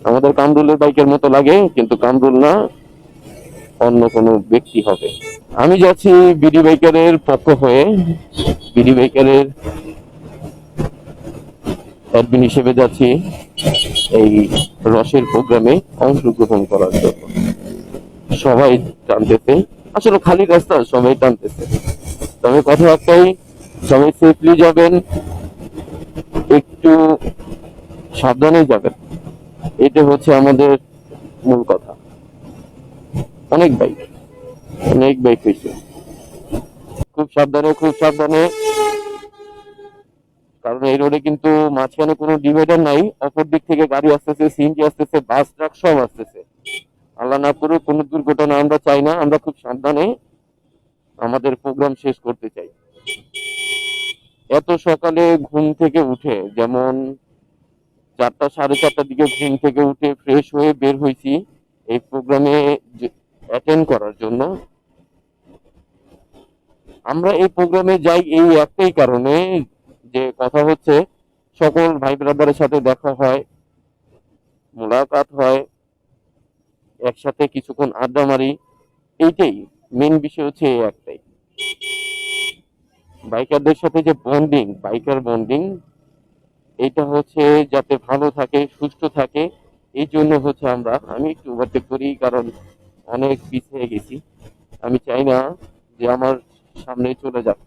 আমাদের কামরুলের বাইকের মতো লাগে, কিন্তু কামরুল না, অন্য কোনো ব্যক্তি হবে। আমি যাচ্ছি বিডি বাইকারের পক্ষ হয়ে, বিডি বাইকারের অ্যাডমিন হিসেবে যাচ্ছি এই রসের প্রোগ্রামে অংশগ্রহণ করার জন্য। সবাই টানতেছে, আসলে খালি রাস্তা, সবাই টানতেছে। তবে কথা একটাই, সবাই সেফলি যাবেন, একটু সাবধানে যাবেন, এটা হচ্ছে আমাদের মূল কথা। অনেক বাইক, অনেক বাইক হয়েছে, খুব সাবধানে, খুব সাবধানে। কারণ এই রোডে কিন্তু মাঝখানে কোনো ডিভাইডার নাই, অপর দিক থেকে গাড়ি আসতেছে, সিএনজি আসতেছে, বাস ট্রাক সব আসতেছে। আল্লাহ না করুক কোনো দুর্ঘটনা আমরা চাই না, আমরা খুব সাবধানে আমাদের প্রোগ্রাম শেষ করতে চাই। এত সকালে ঘুম থেকে উঠে, যেমন 4টা 4:30টার দিকে ঘুম থেকে উঠে ফ্রেশ হয়ে বের হয়েছি এই প্রোগ্রামে অ্যাটেন্ড করার জন্য। আমরা এই প্রোগ্রামে যাই এই একটাই কারণে, যে কথা হচ্ছে সকল ভাই ব্রাদারের সাথে দেখা হয়, মোলাকাত হয়, একসাথে কিছুক্ষণ আড্ডা মারি, এইটাই মেন বিষয়, হচ্ছে এই একটাই। বাইকারদের সাথে যে বন্ডিং, বাইকার বন্ডিং, এটা হচ্ছে যাতে ভালো থাকে, সুস্থ থাকে। এই জন্য হচ্ছে আমি একটু ওভারটেক করি, কারণ অনেক পিছিয়ে গেছি। আমি চাই না যে আমার সামনে চলে যাক।